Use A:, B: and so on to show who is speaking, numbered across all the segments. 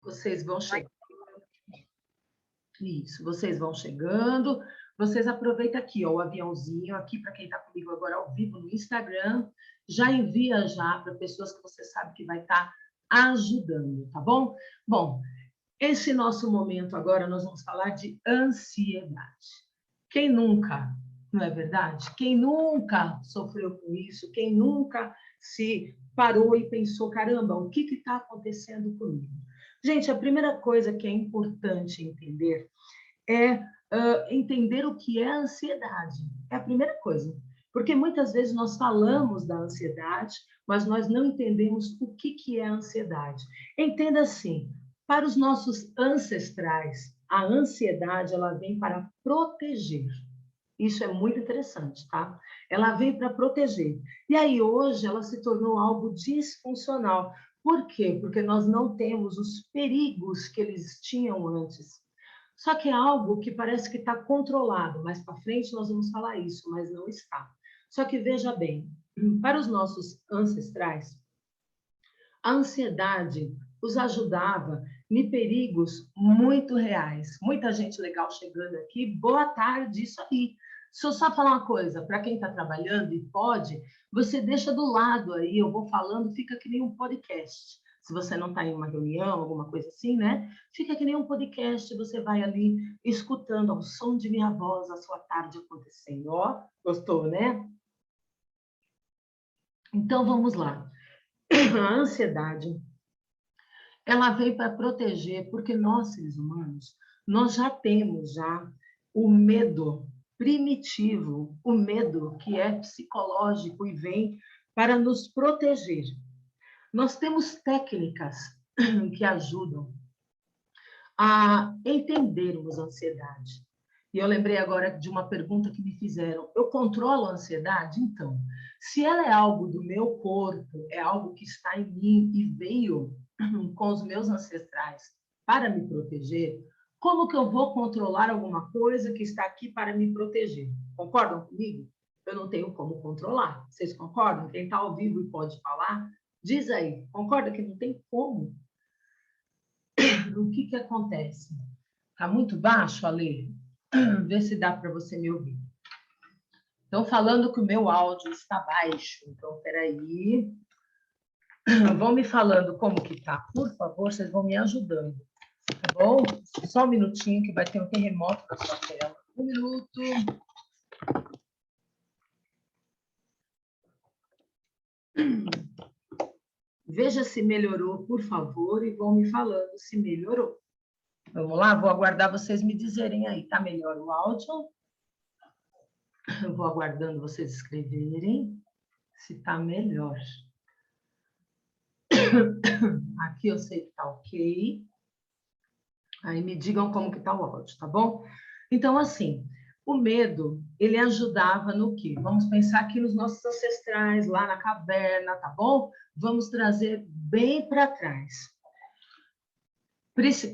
A: Vocês vão chegando. Isso, vocês vão chegando. Vocês aproveitam aqui, ó, o aviãozinho, aqui para quem está comigo agora ao vivo no Instagram. Já envia já para pessoas que você sabe que vai estar ajudando, tá bom? Bom, esse nosso momento agora, nós vamos falar de ansiedade. Quem nunca, não é verdade? Quem nunca sofreu com isso? Quem nunca se parou e pensou, caramba, o que está acontecendo comigo? Gente, a primeira coisa que é importante entender é entender o que é a ansiedade. É a primeira coisa. Porque muitas vezes nós falamos da ansiedade, mas nós não entendemos o que é a ansiedade. Entenda assim, para os nossos ancestrais, a ansiedade ela vem para proteger. Isso é muito interessante, tá? Ela vem para proteger. E aí, hoje, ela se tornou algo disfuncional. Por quê? Porque nós não temos os perigos que eles tinham antes. Só que é algo que parece que está controlado. Mais para frente nós vamos falar isso, mas não está. Só que veja bem, para os nossos ancestrais, a ansiedade os ajudava em perigos muito reais. Muita gente legal chegando aqui. Boa tarde, isso aí. Deixa eu só falar uma coisa, para quem está trabalhando e pode, você deixa do lado aí, eu vou falando, fica que nem um podcast. Se você não está em uma reunião, alguma coisa assim, né? Fica que nem um podcast, você vai ali escutando ao som de minha voz a sua tarde acontecendo. Ó, gostou, né? Então, vamos lá. A ansiedade, ela veio para proteger, porque nós, seres humanos, nós já temos já o medo primitivo, o medo que é psicológico e vem para nos proteger. Nós temos técnicas que ajudam a entendermos a ansiedade. E eu lembrei agora de uma pergunta que me fizeram. Eu controlo a ansiedade? Então, se ela é algo do meu corpo, é algo que está em mim e veio com os meus ancestrais para me proteger, como que eu vou controlar alguma coisa que está aqui para me proteger? Concordam comigo? Eu não tenho como controlar. Vocês concordam? Quem está ao vivo e pode falar, diz aí. Concorda que não tem como? O que acontece? Está muito baixo, Ale? Vê se dá para você me ouvir. Estão falando que o meu áudio está baixo. Então, peraí. Vão me falando como que tá, por favor, vocês vão me ajudando, tá bom? Só um minutinho que vai ter um terremoto na sua tela. Um minuto. Veja se melhorou, por favor, e vão me falando se melhorou. Vamos lá? Vou aguardar vocês me dizerem aí. Tá melhor o áudio? Eu vou aguardando vocês escreverem se tá melhor. Aqui eu sei que tá ok. Aí me digam como que tá o áudio, tá bom? Então, assim, o medo, ele ajudava no quê? Vamos pensar aqui nos nossos ancestrais, lá na caverna, tá bom? Vamos trazer bem para trás.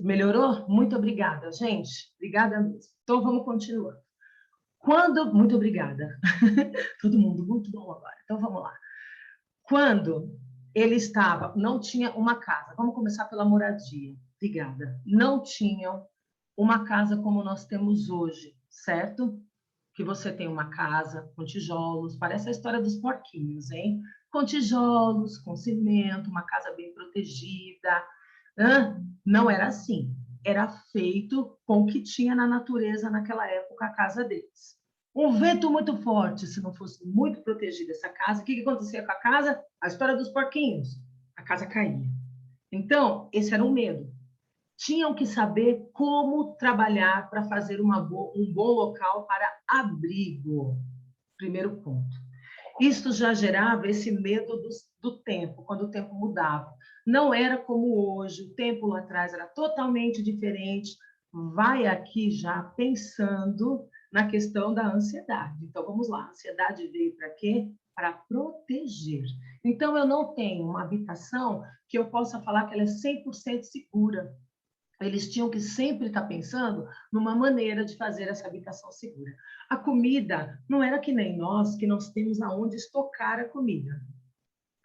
A: Melhorou? Muito obrigada, gente. Obrigada mesmo. Então, vamos continuar. Muito obrigada. Todo mundo, muito bom agora. Então, vamos lá. Quando ele não tinha uma casa, vamos começar pela moradia. Obrigada. Não tinham uma casa como nós temos hoje, certo? Que você tem uma casa com tijolos, parece a história dos porquinhos, hein? Com tijolos, com cimento, uma casa bem protegida. Não era assim. Era feito com o que tinha na natureza naquela época, a casa deles. Um vento muito forte, se não fosse muito protegida essa casa, o que acontecia com a casa? A história dos porquinhos. A casa caía. Então, esse era um medo. Tinham que saber como trabalhar para fazer um bom local para abrigo. Primeiro ponto. Isso já gerava esse medo do tempo, quando o tempo mudava. Não era como hoje, o tempo lá atrás era totalmente diferente. Vai aqui já pensando na questão da ansiedade. Então, vamos lá. A ansiedade veio para quê? Para proteger. Então, eu não tenho uma habitação que eu possa falar que ela é 100% segura. Eles tinham que sempre estar pensando numa maneira de fazer essa habitação segura. A comida não era que nem nós, que nós temos aonde estocar a comida,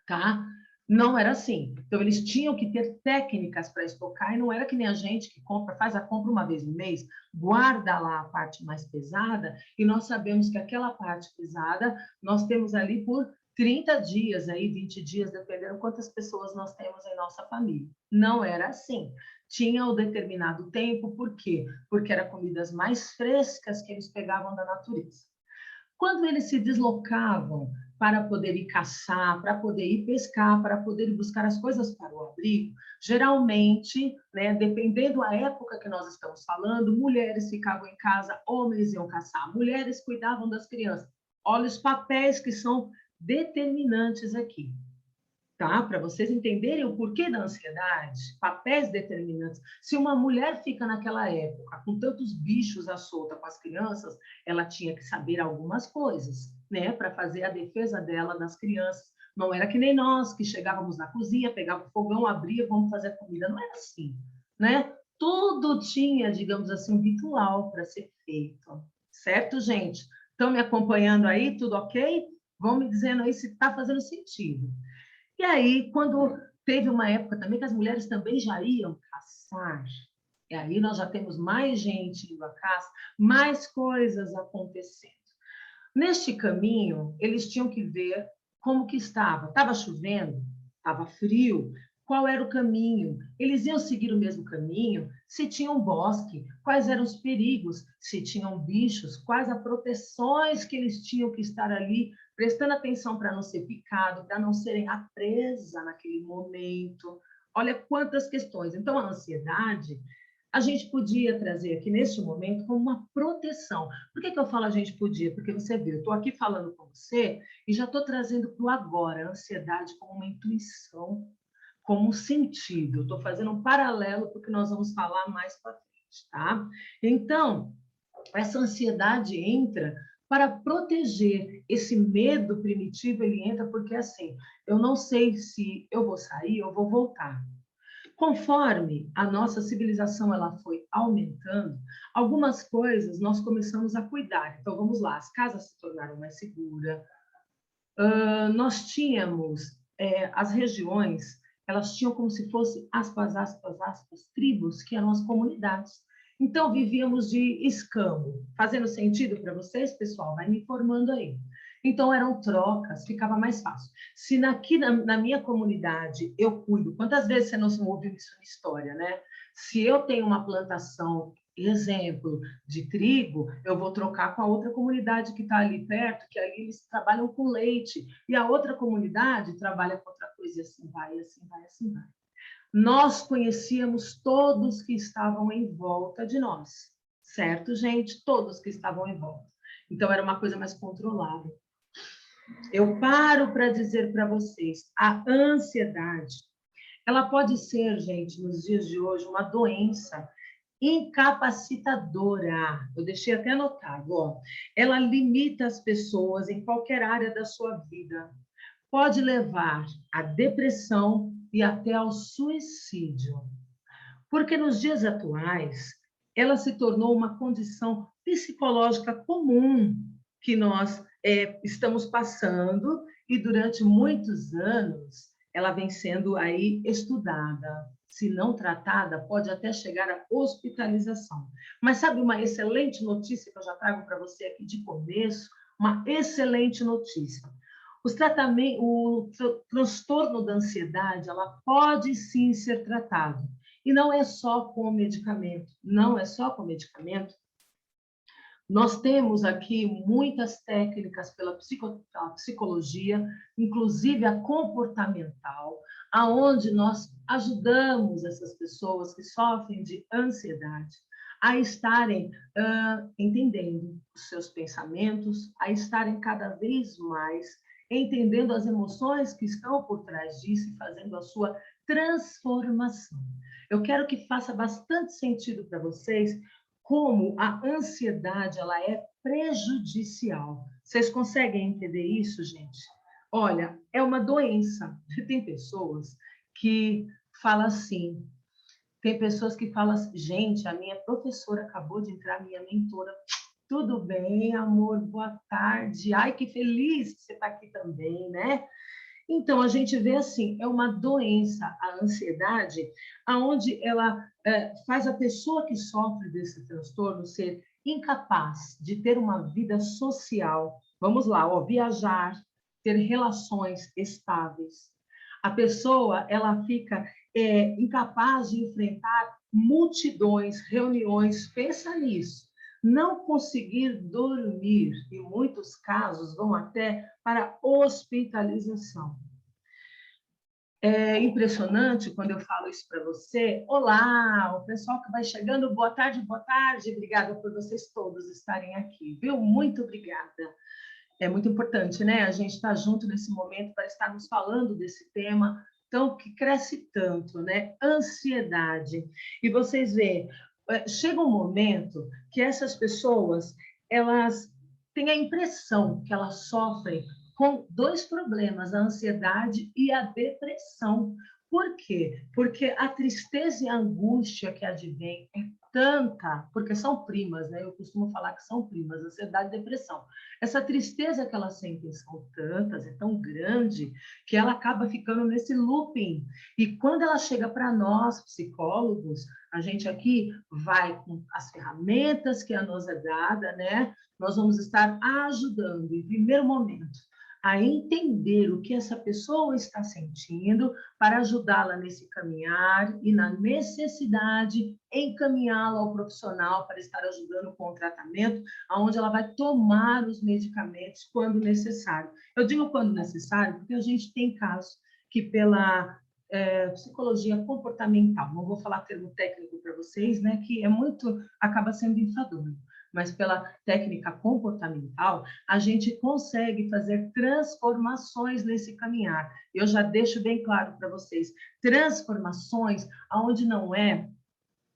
A: tá? Não era assim. Então, eles tinham que ter técnicas para estocar, e não era que nem a gente que compra, faz a compra uma vez no mês, guarda lá a parte mais pesada, e nós sabemos que aquela parte pesada nós temos ali por 30 dias, aí 20 dias, dependendo quantas pessoas nós temos em nossa família. Não era assim. Tinha o determinado tempo, por quê? Porque eram comidas mais frescas que eles pegavam da natureza. Quando eles se deslocavam para poder ir caçar, para poder ir pescar, para poder ir buscar as coisas para o abrigo, geralmente, né, dependendo da época que nós estamos falando, mulheres ficavam em casa, homens iam caçar, mulheres cuidavam das crianças. Olha os papéis que são determinantes aqui, tá? Para vocês entenderem o porquê da ansiedade, papéis determinantes. Se uma mulher fica naquela época com tantos bichos à solta com as crianças, ela tinha que saber algumas coisas, né, para fazer a defesa dela das crianças. Não era que nem nós que chegávamos na cozinha, pegava o fogão, abria, vamos fazer comida. Não era assim, né? Tudo tinha, digamos assim, um ritual para ser feito, certo, gente? Estão me acompanhando aí? Tudo ok? Vão me dizendo aí se está fazendo sentido. E aí, quando teve uma época também que as mulheres também já iam caçar, e aí nós já temos mais gente indo à caça, mais coisas acontecendo. Neste caminho, eles tinham que ver como que estava. Estava chovendo? Estava frio? Qual era o caminho? Eles iam seguir o mesmo caminho? Se tinha um bosque? Quais eram os perigos? Se tinham bichos? Quais as proteções que eles tinham que estar ali, prestando atenção para não ser picado, para não serem a presa naquele momento? Olha quantas questões. Então, a ansiedade a gente podia trazer aqui neste momento como uma proteção. Por que eu falo a gente podia? Porque você viu, eu estou aqui falando com você e já estou trazendo para o agora a ansiedade como uma intuição, como um sentido. Estou fazendo um paralelo porque nós vamos falar mais para frente, tá? Então, essa ansiedade entra para proteger esse medo primitivo, ele entra porque assim, eu não sei se eu vou sair ou vou voltar. Conforme a nossa civilização ela foi aumentando, algumas coisas nós começamos a cuidar. Então, vamos lá, as casas se tornaram mais seguras. Nós tínhamos as regiões, elas tinham como se fosse, aspas, aspas, aspas, tribos, que eram as comunidades. Então, vivíamos de escambo. Fazendo sentido para vocês, pessoal? Vai me informando aí. Então, eram trocas, ficava mais fácil. Se aqui na minha comunidade eu cuido, quantas vezes você não ouviu isso na história, né? Se eu tenho uma plantação, exemplo, de trigo, eu vou trocar com a outra comunidade que está ali perto, que aí eles trabalham com leite, e a outra comunidade trabalha com outra coisa, e assim vai, assim vai, assim vai. Nós conhecíamos todos que estavam em volta de nós, certo, gente? Todos que estavam em volta. Então, era uma coisa mais controlada. Eu paro para dizer para vocês, a ansiedade, ela pode ser, gente, nos dias de hoje, uma doença incapacitadora. Eu deixei até anotado, ó. Ela limita as pessoas em qualquer área da sua vida. Pode levar à depressão e até ao suicídio. Porque nos dias atuais, ela se tornou uma condição psicológica comum que nós estamos passando e durante muitos anos ela vem sendo aí estudada. Se não tratada, pode até chegar à hospitalização. Mas sabe uma excelente notícia que eu já trago para você aqui de começo? Uma excelente notícia. O transtorno da ansiedade, ela pode sim ser tratado. E não é só com medicamento, não é só com medicamento. Nós temos aqui muitas técnicas pela psicologia, inclusive a comportamental, aonde nós ajudamos essas pessoas que sofrem de ansiedade a estarem entendendo os seus pensamentos, a estarem cada vez mais entendendo as emoções que estão por trás disso e fazendo a sua transformação. Eu quero que faça bastante sentido para vocês como a ansiedade ela é prejudicial. Vocês conseguem entender isso, gente? Olha, é uma doença. Tem pessoas que falam assim, tem pessoas que falam assim, gente, a minha professora acabou de entrar, minha mentora, tudo bem, amor, boa tarde, ai, que feliz que você está aqui também, né? Então, a gente vê assim, é uma doença, a ansiedade, aonde ela faz a pessoa que sofre desse transtorno ser incapaz de ter uma vida social. Vamos lá, ó, viajar, ter relações estáveis. A pessoa, ela fica incapaz de enfrentar multidões, reuniões, pensa nisso. Não conseguir dormir, em muitos casos, vão até para hospitalização. É impressionante quando eu falo isso para você. Olá, o pessoal que vai chegando, boa tarde, obrigada por vocês todos estarem aqui, viu? Muito obrigada. É muito importante, né? A gente estar junto nesse momento para estarmos falando desse tema tão que cresce tanto, né? Ansiedade. E vocês veem, chega um momento que essas pessoas, elas têm a impressão que elas sofrem com dois problemas, a ansiedade e a depressão. Por quê? Porque a tristeza e a angústia que advém é tanta, porque são primas, né? Eu costumo falar que são primas, ansiedade e depressão. Essa tristeza que elas sentem são tantas, é tão grande, que ela acaba ficando nesse looping. E quando ela chega para nós, psicólogos, a gente aqui vai com as ferramentas que a nos é dada, né? Nós vamos estar ajudando, em primeiro momento, a entender o que essa pessoa está sentindo para ajudá-la nesse caminhar e, na necessidade, encaminhá-la ao profissional para estar ajudando com o tratamento, onde ela vai tomar os medicamentos quando necessário. Eu digo quando necessário porque a gente tem casos que, pela psicologia comportamental, não vou falar termo técnico para vocês, né, que é muito, acaba sendo enfadonho, mas pela técnica comportamental, a gente consegue fazer transformações nesse caminhar. Eu já deixo bem claro para vocês, transformações aonde não é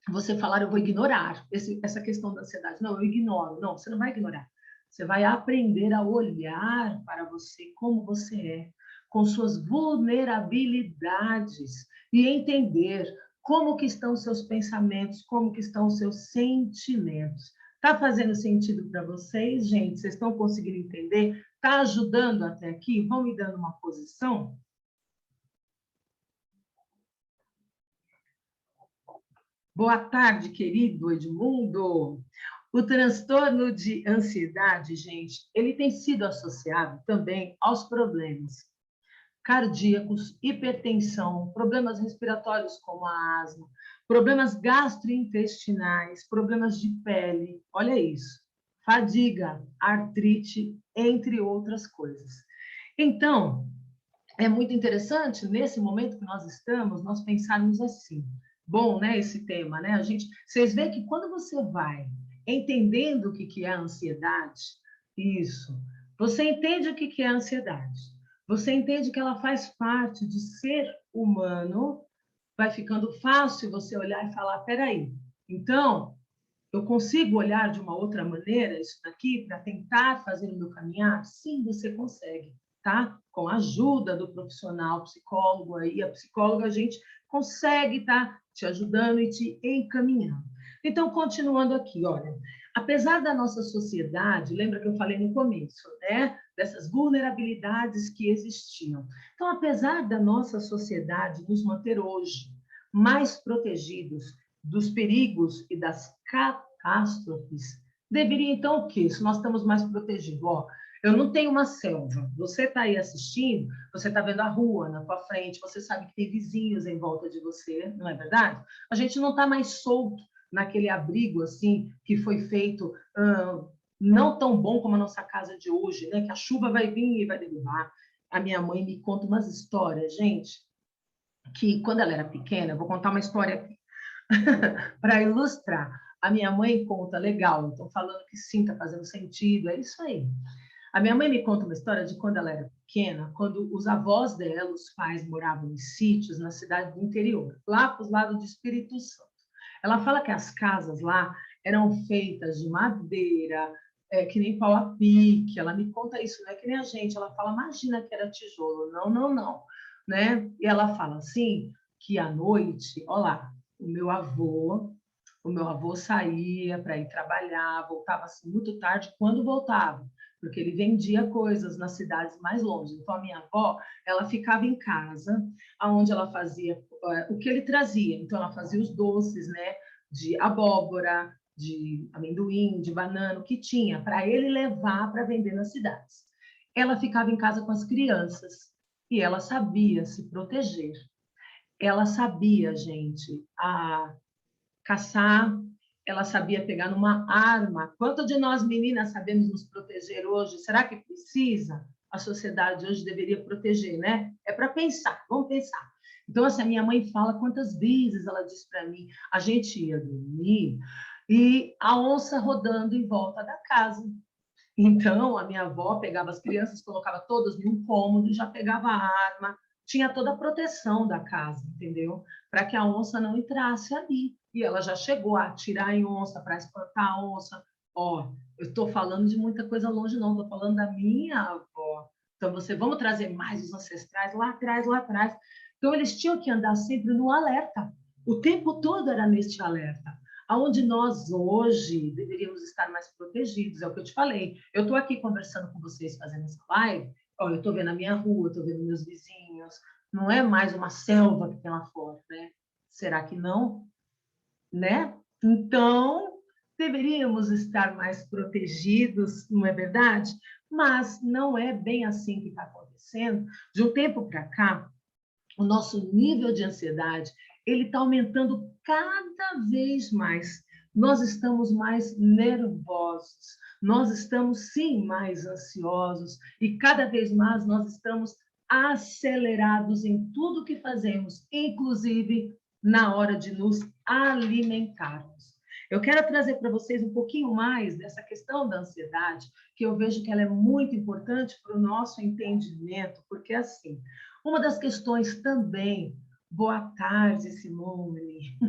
A: você falar, eu vou ignorar essa questão da ansiedade. Não, eu ignoro. Não, você não vai ignorar. Você vai aprender a olhar para você como você é, com suas vulnerabilidades e entender como que estão os seus pensamentos, como que estão os seus sentimentos. Está fazendo sentido para vocês, gente? Vocês estão conseguindo entender? Está ajudando até aqui? Vão me dando uma posição? Boa tarde, querido Edmundo. O transtorno de ansiedade, gente, ele tem sido associado também aos problemas cardíacos, hipertensão, problemas respiratórios como a asma, problemas gastrointestinais, problemas de pele, olha isso, fadiga, artrite, entre outras coisas. Então, é muito interessante, nesse momento que nós estamos, nós pensarmos assim. Bom, né, esse tema, né? Vocês veem que quando você vai entendendo o que é a ansiedade, isso, você entende o que é a ansiedade. Você entende que ela faz parte de ser humano, vai ficando fácil você olhar e falar, peraí, então, eu consigo olhar de uma outra maneira isso daqui para tentar fazer o meu caminhar? Sim, você consegue, tá? Com a ajuda do profissional psicólogo aí, a psicóloga, a gente consegue tá te ajudando e te encaminhando. Então, continuando aqui, olha, apesar da nossa sociedade, lembra que eu falei no começo, né? Dessas vulnerabilidades que existiam. Então, apesar da nossa sociedade nos manter hoje mais protegidos dos perigos e das catástrofes, deveria então o quê? Se nós estamos mais protegidos, ó, eu não tenho uma selva, você está aí assistindo, você está vendo a rua na tua frente, você sabe que tem vizinhos em volta de você, não é verdade? A gente não está mais solto naquele abrigo assim que foi feito não tão bom como a nossa casa de hoje, né? Que a chuva vai vir e vai derrubar. A minha mãe me conta umas histórias, gente, que quando ela era pequena, eu vou contar uma história aqui para ilustrar. A minha mãe conta, legal, estou falando que sim, está fazendo sentido, é isso aí. A minha mãe me conta uma história de quando ela era pequena, quando os avós dela, os pais, moravam em sítios na cidade do interior, lá para os lados de Espírito Santo. Ela fala que as casas lá eram feitas de madeira, que nem pau a pique. Ela me conta isso, não é que nem a gente. Ela fala, imagina que era tijolo. Não, não, não. Né? E ela fala assim, que à noite, olha lá, o meu avô saía para ir trabalhar, voltava assim muito tarde. Quando voltava? porque ele vendia coisas nas cidades mais longe. Então, a minha avó, ela ficava em casa, onde ela fazia o que ele trazia. Então, ela fazia os doces, né, de abóbora, de amendoim, de banana, o que tinha, para ele levar para vender nas cidades. Ela ficava em casa com as crianças e ela sabia se proteger. Ela sabia, gente, caçar, ela sabia pegar numa arma. Quanto de nós, meninas, sabemos nos proteger hoje? Será que precisa? A sociedade hoje deveria proteger, né? É para pensar, vamos pensar. Então, assim, a minha mãe fala quantas vezes ela disse para mim, a gente ia dormir e a onça rodando em volta da casa. Então, a minha avó pegava as crianças, colocava todas num cômodo, já pegava a arma, tinha toda a proteção da casa, entendeu? Para que a onça não entrasse ali. E ela já chegou a atirar em onça, para espantar a onça. Ó, eu estou falando de muita coisa longe, não, estou falando da minha avó. Então, vamos trazer mais os ancestrais lá atrás, lá atrás. Então, eles tinham que andar sempre no alerta. O tempo todo era neste alerta. Aonde nós hoje deveríamos estar mais protegidos, é o que eu te falei. Eu estou aqui conversando com vocês, fazendo essa live, ó, eu estou vendo a minha rua, estou vendo meus vizinhos, não é mais uma selva que tem lá fora, né? Será que não? Né? Então, deveríamos estar mais protegidos, não é verdade? Mas não é bem assim que está acontecendo. De um tempo para cá, o nosso nível de ansiedade ele está aumentando cada vez mais. Nós estamos mais nervosos, nós estamos sim mais ansiosos e cada vez mais nós estamos acelerados em tudo que fazemos, inclusive na hora de nos alimentarmos. Eu quero trazer para vocês um pouquinho mais dessa questão da ansiedade, que eu vejo que ela é muito importante para o nosso entendimento, porque assim, uma das questões também. Boa tarde, Simone.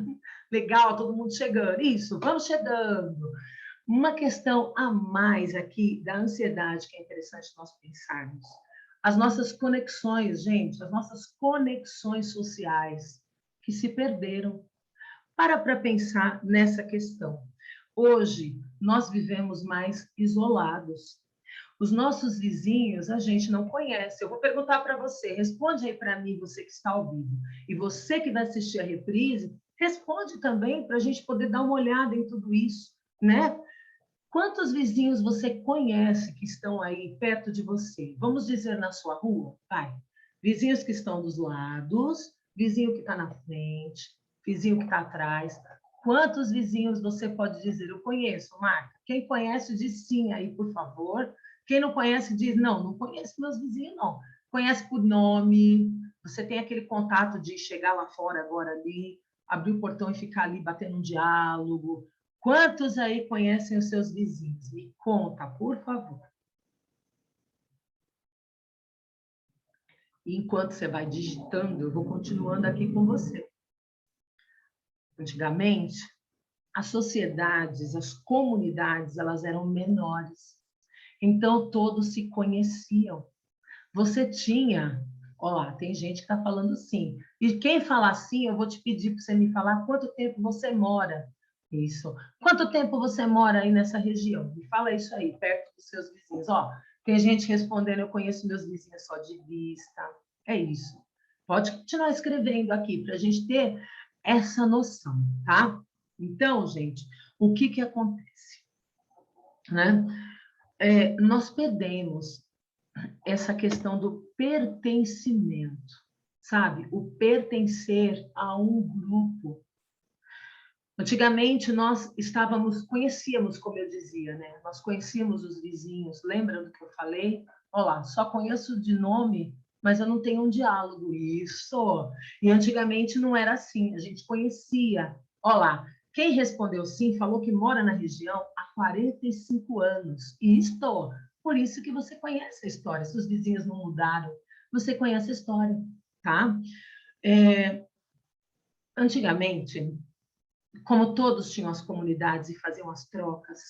A: Legal, todo mundo chegando. Isso, vamos chegando. Uma questão a mais aqui da ansiedade que é interessante nós pensarmos. As nossas conexões, gente, as nossas conexões sociais que se perderam. Para pensar nessa questão. Hoje, nós vivemos mais isolados. Os nossos vizinhos a gente não conhece. Eu vou perguntar para você, responde aí para mim, você que está ao vivo. E você que vai assistir a reprise, responde também para a gente poder dar uma olhada em tudo isso, né? Quantos vizinhos você conhece que estão aí perto de você? Vamos dizer na sua rua? Vai. Vizinhos que estão dos lados, vizinho que está na frente, vizinho que está atrás. Quantos vizinhos você pode dizer? Eu conheço, Marta. Quem conhece, diz sim aí, por favor. Quem não conhece, diz não, não conheço meus vizinhos, não. Conhece por nome, você tem aquele contato de chegar lá fora agora ali, abrir o portão e ficar ali batendo um diálogo. Quantos aí conhecem os seus vizinhos? Me conta, por favor. E enquanto você vai digitando, eu vou continuando aqui com você. Antigamente, as sociedades, as comunidades, elas eram menores. Então, todos se conheciam. Você tinha... Olá, tem gente que está falando sim. E quem falar sim, eu vou te pedir para você me falar quanto tempo você mora. Isso. Quanto tempo você mora aí nessa região? Me fala isso aí, perto dos seus vizinhos. Ó, tem gente respondendo, eu conheço meus vizinhos só de vista. É isso. Pode continuar escrevendo aqui para a gente ter essa noção, tá? Então, gente, o que acontece? Né? Nós perdemos essa questão do pertencimento, sabe? O pertencer a um grupo. Antigamente, nós conhecíamos, como eu dizia, né? Nós conhecíamos os vizinhos, lembra do que eu falei? Olha lá, só conheço de nome, mas eu não tenho um diálogo. Isso! E antigamente não era assim, a gente conhecia. Olha lá, quem respondeu sim falou que mora na região há 45 anos. Isto, por isso que você conhece a história. Se os vizinhos não mudaram, você conhece a história, tá? Antigamente, como todos tinham as comunidades e faziam as trocas,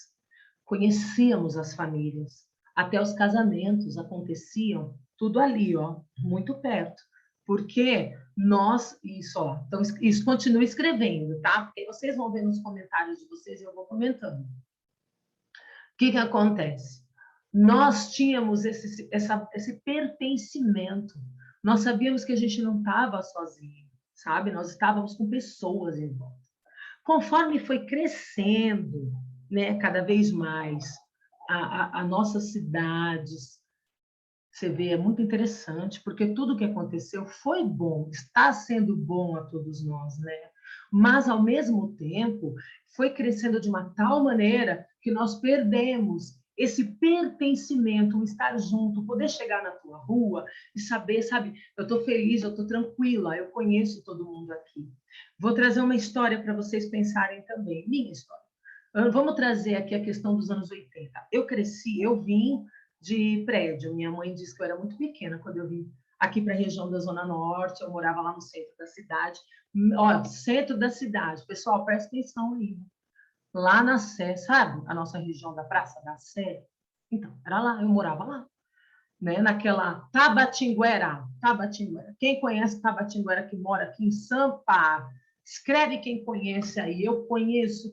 A: conhecíamos as famílias, até os casamentos aconteciam tudo ali, ó, muito perto. Porque então, isso continua escrevendo, tá? Porque vocês vão ver nos comentários de vocês e eu vou comentando. O que acontece? Nós tínhamos esse pertencimento. Nós sabíamos que a gente não estava sozinho, sabe? Nós estávamos com pessoas em volta. Conforme foi crescendo, né, cada vez mais, a nossas cidades, você vê, é muito interessante, porque tudo que aconteceu foi bom, está sendo bom a todos nós, né? Mas, ao mesmo tempo, foi crescendo de uma tal maneira que nós perdemos esse pertencimento, o estar junto, poder chegar na tua rua e saber, sabe, eu estou feliz, eu estou tranquila, eu conheço todo mundo aqui. Vou trazer uma história para vocês pensarem também, minha história. Vamos trazer aqui a questão dos anos 80. Eu cresci, eu vim de prédio. Minha mãe disse que eu era muito pequena quando eu vim aqui para a região da Zona Norte. Eu morava lá no centro da cidade. Olha, centro da cidade. Pessoal, presta atenção aí. Lá na Sé, sabe? A nossa região da Praça da Sé. Então, era lá, eu morava lá. Né? Naquela Tabatinguera. Tabatinguera. Quem conhece Tabatinguera, que mora aqui em Sampa, escreve quem conhece aí. Eu conheço.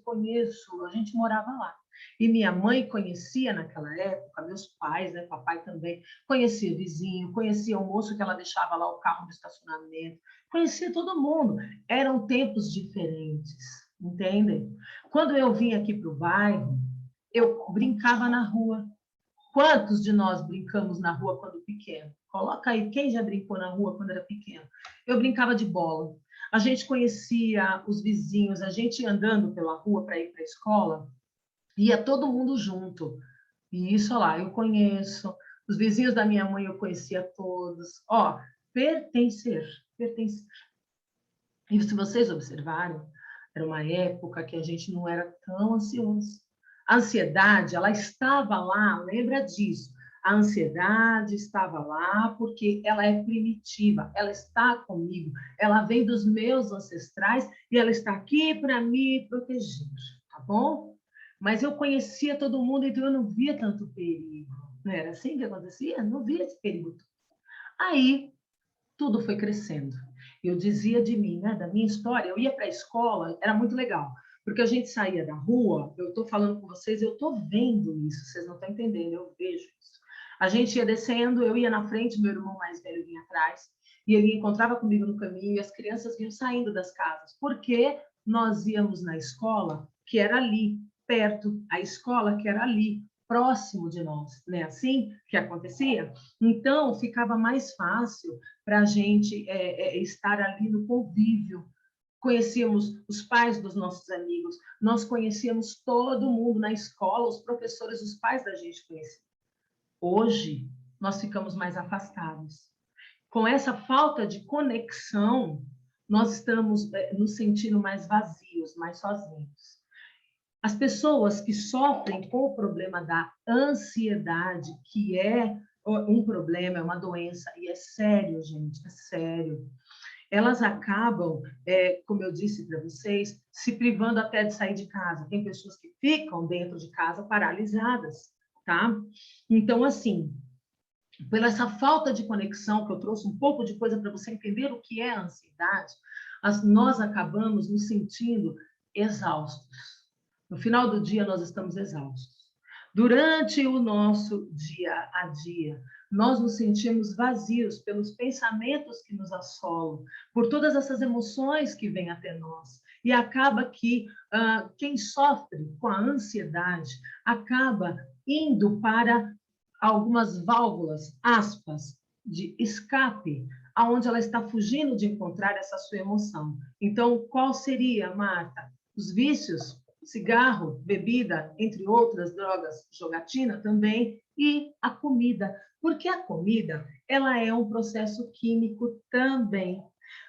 A: A gente morava lá. E minha mãe conhecia naquela época, meus pais, né, papai também, conhecia vizinho, conhecia o moço que ela deixava lá o carro no estacionamento, conhecia todo mundo. Eram tempos diferentes, entendem? Quando eu vim aqui para o bairro, eu brincava na rua. Quantos de nós brincamos na rua quando pequeno? Coloca aí, quem já brincou na rua quando era pequeno? Eu brincava de bola. A gente conhecia os vizinhos, a gente andando pela rua para ir para a escola, ia todo mundo junto. E isso lá, eu conheço. Os vizinhos da minha mãe eu conhecia todos. Ó, pertencer, pertencer. E se vocês observarem, era uma época que a gente não era tão ansioso. A ansiedade, ela estava lá, lembra disso. A ansiedade estava lá porque ela é primitiva, ela está comigo, ela vem dos meus ancestrais e ela está aqui para me proteger, tá bom? Mas eu conhecia todo mundo, então eu não via tanto perigo. Não era assim que acontecia? Não via esse perigo. Aí, tudo foi crescendo. Eu dizia de mim, né, da minha história, eu ia para a escola, era muito legal, porque a gente saía da rua, eu estou falando com vocês, eu estou vendo isso, vocês não estão entendendo, eu vejo isso. A gente ia descendo, eu ia na frente, meu irmão mais velho vinha atrás, e ele encontrava comigo no caminho, e as crianças vinham saindo das casas, porque nós íamos na escola, que era ali, perto, a escola que era ali, próximo de nós, né? Assim que acontecia. Então, ficava mais fácil para a gente estar ali no convívio. Conhecíamos os pais dos nossos amigos, nós conhecíamos todo mundo na escola, os professores, os pais da gente conheciam. Hoje, nós ficamos mais afastados. Com essa falta de conexão, nós estamos nos sentindo mais vazios, mais sozinhos. As pessoas que sofrem com o problema da ansiedade, que é um problema, é uma doença, e é sério, gente, é sério. Elas acabam, como eu disse para vocês, se privando até de sair de casa. Tem pessoas que ficam dentro de casa paralisadas, tá? Então, assim, pela essa falta de conexão, que eu trouxe um pouco de coisa para você entender o que é a ansiedade, nós acabamos nos sentindo exaustos. No final do dia, nós estamos exaustos. Durante o nosso dia a dia, nós nos sentimos vazios pelos pensamentos que nos assolam, por todas essas emoções que vêm até nós. E acaba que quem sofre com a ansiedade acaba indo para algumas válvulas, aspas, de escape, aonde ela está fugindo de encontrar essa sua emoção. Então, qual seria, Marta? Os vícios, cigarro, bebida, entre outras drogas, jogatina também, e a comida, porque a comida, ela é um processo químico também.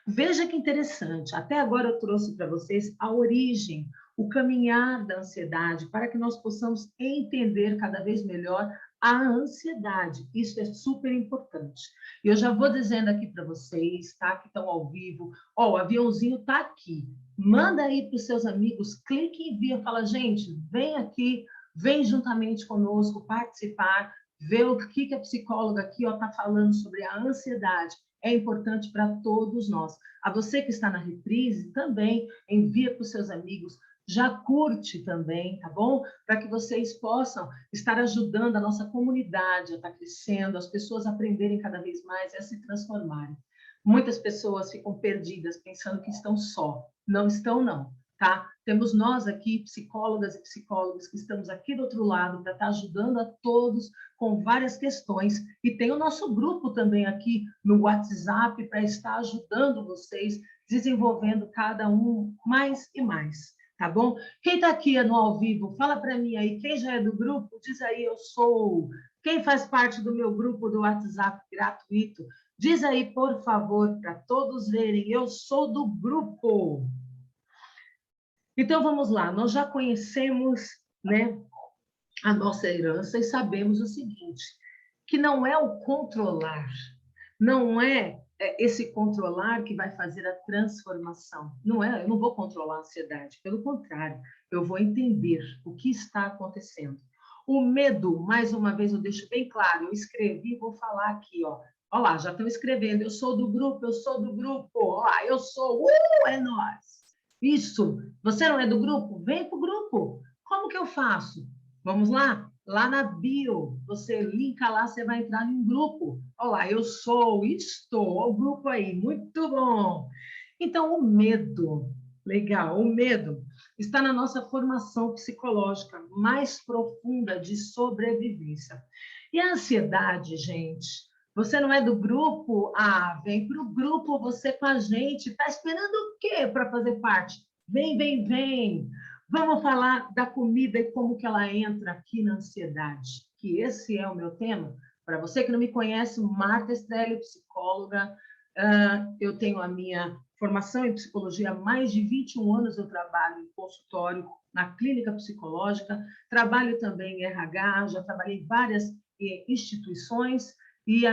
A: Veja que interessante, até agora eu trouxe para vocês a origem, o caminhar da ansiedade, para que nós possamos entender cada vez melhor a ansiedade. Isso é super importante. E eu já vou dizendo aqui para vocês, tá? Que estão ao vivo. Ó, o aviãozinho está aqui. Manda aí para os seus amigos, clique e envia, fala, gente, vem aqui, vem juntamente conosco participar, ver o que a psicóloga aqui está falando sobre a ansiedade. É importante para todos nós. A você que está na reprise, também envia para os seus amigos, já curte também, tá bom? Para que vocês possam estar ajudando a nossa comunidade a estar crescendo, as pessoas aprenderem cada vez mais e a se transformarem. Muitas pessoas ficam perdidas pensando que estão só. Não estão, não, tá? Temos nós aqui, psicólogas e psicólogos, que estamos aqui do outro lado para estar ajudando a todos com várias questões. E tem o nosso grupo também aqui no WhatsApp para estar ajudando vocês, desenvolvendo cada um mais e mais, tá bom? Quem está aqui no ao vivo, fala para mim aí. Quem já é do grupo, diz aí, eu sou. Quem faz parte do meu grupo do WhatsApp gratuito, diz aí, por favor, para todos verem, eu sou do grupo. Então, vamos lá, nós já conhecemos, né, a nossa herança e sabemos o seguinte, que não é o controlar, não é esse controlar que vai fazer a transformação. Não é, eu não vou controlar a ansiedade, pelo contrário, eu vou entender o que está acontecendo. O medo, mais uma vez, eu deixo bem claro, eu escrevi, vou falar aqui, ó. Olha lá, já estão escrevendo, eu sou do grupo, eu sou do grupo, ó lá, eu sou, é nós. Isso, você não é do grupo? Vem para o grupo. Como que eu faço? Vamos lá? Lá na bio, você linka lá, você vai entrar em um grupo. Olha lá, eu sou, estou, o grupo aí, muito bom. Então, o medo, legal, o medo está na nossa formação psicológica mais profunda de sobrevivência. E a ansiedade, gente, você não é do grupo? Ah, vem para o grupo, você com a gente. Está esperando o quê para fazer parte? Vem, vem, vem. Vamos falar da comida e como que ela entra aqui na ansiedade, que esse é o meu tema. Para você que não me conhece, Marta Estrelli, psicóloga, eu tenho a minha formação em psicologia há mais de 21 anos, eu trabalho em consultório, na clínica psicológica, trabalho também em RH, já trabalhei em várias instituições, e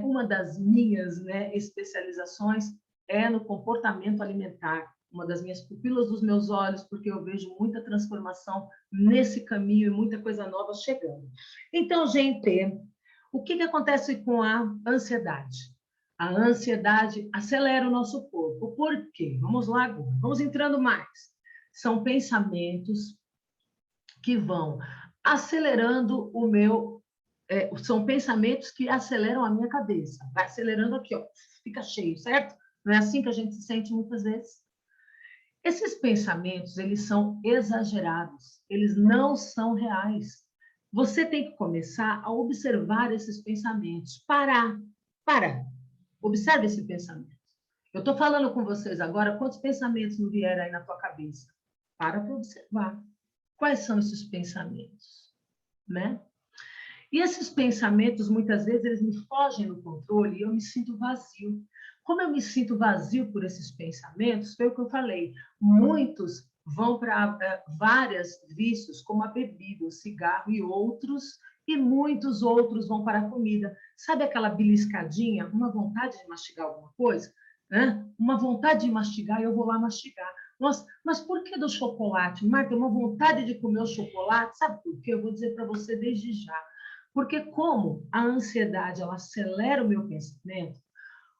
A: uma das minhas, né, especializações é no comportamento alimentar, uma das minhas pupilas dos meus olhos, porque eu vejo muita transformação nesse caminho e muita coisa nova chegando. Então, gente, o que acontece com a ansiedade? A ansiedade acelera o nosso corpo. Por quê? Vamos lá agora, vamos entrando mais. São pensamentos que vão acelerando o meu... são pensamentos que aceleram a minha cabeça. Vai acelerando aqui, ó, fica cheio, certo? Não é assim que a gente se sente muitas vezes? Esses pensamentos, eles são exagerados, eles não são reais. Você tem que começar a observar esses pensamentos. Para. Observe esse pensamento. Eu estou falando com vocês agora, quantos pensamentos não vieram aí na tua cabeça? Para observar. Quais são esses pensamentos? Né? E esses pensamentos, muitas vezes, eles me fogem do controle e eu me sinto vazio. Como eu me sinto vazio por esses pensamentos, foi o que eu falei. Muitos vão para vários vícios, como a bebida, o cigarro e muitos outros vão para a comida. Sabe aquela beliscadinha, uma vontade de mastigar alguma coisa? Uma vontade de mastigar e eu vou lá mastigar. Nossa, mas por que do chocolate? Marta, uma vontade de comer o chocolate, sabe por quê? Eu vou dizer para você desde já. Porque como a ansiedade ela acelera o meu pensamento,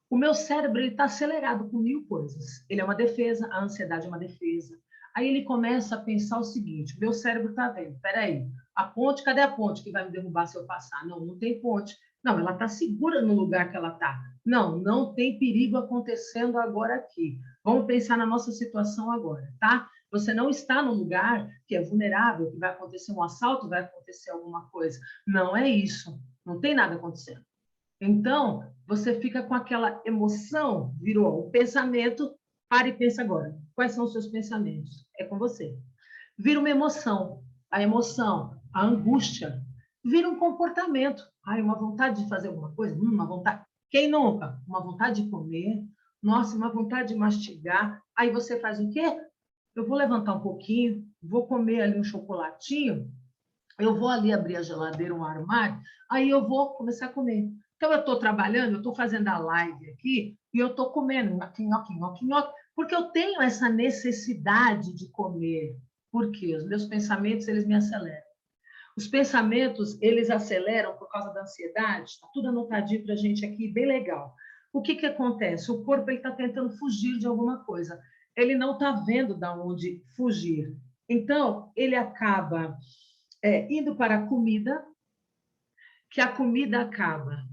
A: o meu cérebro está acelerado com 1000 coisas. Ele é uma defesa, a ansiedade é uma defesa. Aí ele começa a pensar o seguinte, meu cérebro está vendo, peraí, a ponte, cadê a ponte que vai me derrubar se eu passar? Não, não tem ponte. Não, ela está segura no lugar que ela está. Não, não tem perigo acontecendo agora aqui. Vamos pensar na nossa situação agora, tá? Você não está no lugar que é vulnerável, que vai acontecer um assalto, vai acontecer alguma coisa. Não é isso. Não tem nada acontecendo. Então, você fica com aquela emoção, virou um pensamento, para e pensa agora. Quais são os seus pensamentos? É com você. Vira uma emoção. A emoção, a angústia, vira um comportamento. Ai, uma vontade de fazer alguma coisa? Uma vontade. Quem nunca? Uma vontade de comer. Nossa, uma vontade de mastigar. Aí você faz o quê? Eu vou levantar um pouquinho, vou comer ali um chocolatinho, eu vou ali abrir a geladeira, um armário, aí eu vou começar a comer. Então, eu estou trabalhando, eu estou fazendo a live aqui, e eu estou comendo, nhoque, nhoque, nhoque, nhoque, porque eu tenho essa necessidade de comer. Por quê? Os meus pensamentos, eles me aceleram. Os pensamentos, eles aceleram por causa da ansiedade, está tudo anotadinho para a gente aqui, bem legal. O que acontece? O corpo está tentando fugir de alguma coisa. ele não está vendo de onde fugir. Então, ele acaba indo para a comida, que a comida acaba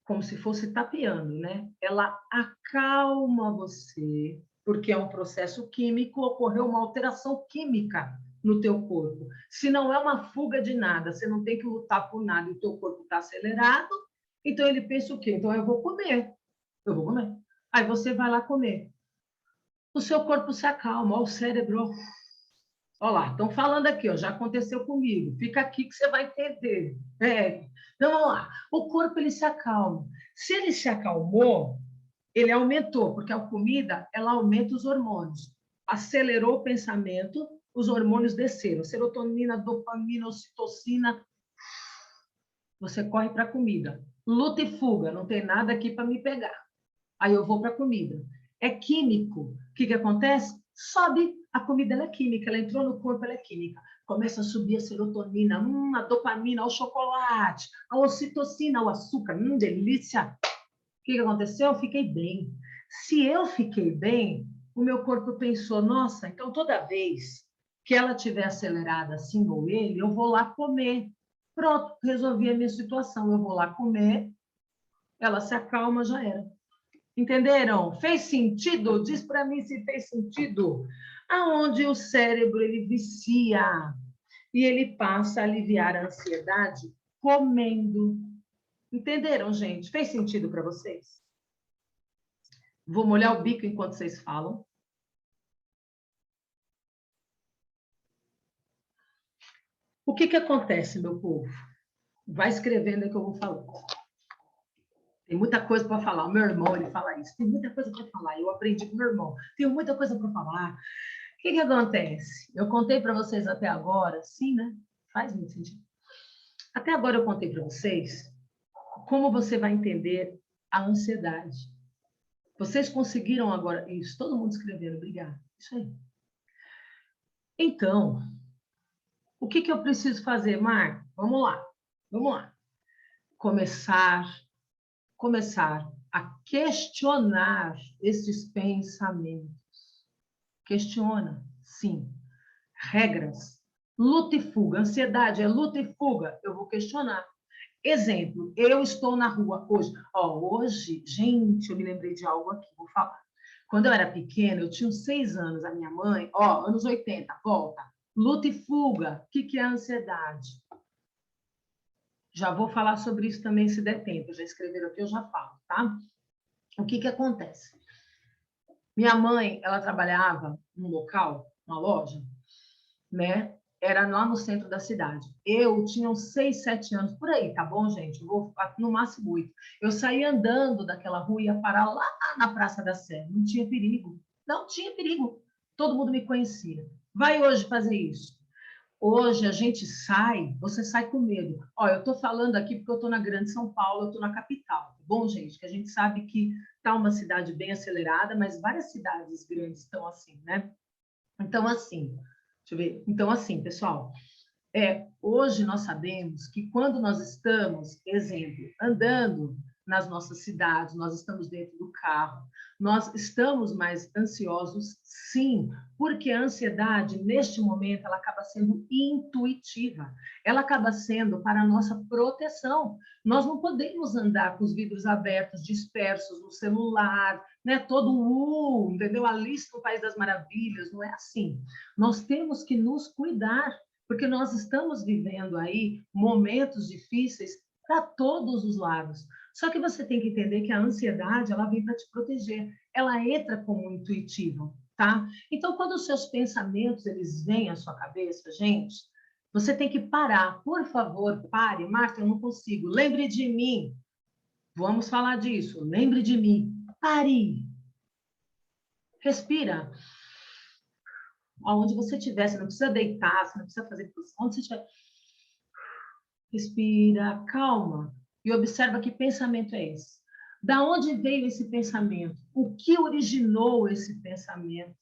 A: como se fosse tapeando, né? Ela acalma você, porque é um processo químico, ocorreu uma alteração química no teu corpo. Se não é uma fuga de nada, você não tem que lutar por nada e o teu corpo está acelerado, então ele pensa o quê? Então eu vou comer. Eu vou comer. Aí você vai lá comer. O seu corpo se acalma, ó, o cérebro. Olha lá, estão falando aqui, ó, já aconteceu comigo. Fica aqui que você vai entender. Então vamos lá. O corpo ele se acalma. Se ele se acalmou, ele aumentou, porque a comida ela aumenta os hormônios. Acelerou o pensamento, os hormônios desceram. Serotonina, dopamina, ocitocina. Você corre para a comida. Luta e fuga, não tem nada aqui para me pegar. Aí eu vou para a comida. É químico. O que acontece? Sobe. A comida ela é química, ela entrou no corpo, ela é química. Começa a subir a serotonina, a dopamina, o chocolate, a ocitocina, o açúcar, delícia. O que aconteceu? Eu fiquei bem. Se eu fiquei bem, o meu corpo pensou, nossa, então toda vez que ela estiver acelerada assim ou ele, eu vou lá comer. Pronto, resolvi a minha situação. Eu vou lá comer, ela se acalma, já era. Entenderam? Fez sentido? Diz para mim se fez sentido. Aonde o cérebro ele vicia e ele passa a aliviar a ansiedade comendo. Entenderam, gente? Fez sentido para vocês? Vou molhar o bico enquanto vocês falam. O que acontece, meu povo? Vai escrevendo aí que eu vou falar. Tem muita coisa para falar. O meu irmão, ele fala isso. Tem muita coisa para falar. Eu aprendi com o meu irmão. Tenho muita coisa para falar. O que acontece? Eu contei para vocês até agora, sim, né? Faz muito sentido. Até agora eu contei para vocês como você vai entender a ansiedade. Vocês conseguiram agora isso? Todo mundo escrevendo, obrigada. Isso aí. Então, o que eu preciso fazer, Mar? Vamos lá. Vamos lá. Começar a questionar esses pensamentos. Questiona, sim. Regras. Luta e fuga. Ansiedade é luta e fuga. Eu vou questionar. Exemplo, eu estou na rua hoje. Hoje, gente, eu me lembrei de algo aqui, vou falar. Quando eu era pequena, eu tinha uns 6 anos, a minha mãe, anos 80, volta. Luta e fuga. O que é ansiedade? Já vou falar sobre isso também, se der tempo. Já escreveram aqui, eu já falo, tá? O que acontece? Minha mãe, ela trabalhava num local, uma loja, né? Era lá no centro da cidade. Eu tinha uns 6, 7 anos, por aí, tá bom, gente? Eu vou no máximo 8. Eu saía andando daquela rua e ia parar lá na Praça da Sé. Não tinha perigo. Não tinha perigo. Todo mundo me conhecia. Vai hoje fazer isso. Hoje a gente sai, você sai com medo. Eu estou falando aqui porque eu estou na Grande São Paulo, eu estou na capital. Tá bom, gente? Que a gente sabe que está uma cidade bem acelerada, mas várias cidades grandes estão assim, né? Então, assim, deixa eu ver. Então, assim, pessoal, hoje nós sabemos que quando nós estamos, exemplo, andando nas nossas cidades, nós estamos dentro do carro, nós estamos mais ansiosos, sim, porque a ansiedade, neste momento, ela acaba sendo intuitiva, ela acaba sendo para a nossa proteção. Nós não podemos andar com os vidros abertos, dispersos no celular, né? Todo entendeu? Alice no País das Maravilhas, não é assim. Nós temos que nos cuidar, porque nós estamos vivendo aí momentos difíceis para todos os lados. Só que você tem que entender que a ansiedade, ela vem para te proteger. Ela entra como intuitivo, tá? Então, quando os seus pensamentos, eles vêm à sua cabeça, gente, você tem que parar. Por favor, pare. Marta, eu não consigo. Lembre de mim. Vamos falar disso. Lembre de mim. Pare. Respira. Aonde você estiver, você não precisa deitar, você não precisa fazer posição. Onde você estiver, respira, calma e observa que pensamento é esse. Da onde veio esse pensamento? O que originou esse pensamento?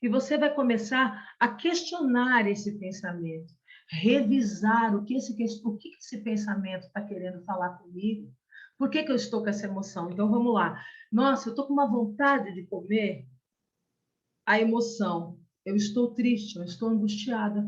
A: E você vai começar a questionar esse pensamento, revisar o que esse pensamento está querendo falar comigo. Por que eu estou com essa emoção? Então, vamos lá. Nossa, eu estou com uma vontade de comer. a emoção. Eu estou triste, eu estou angustiada,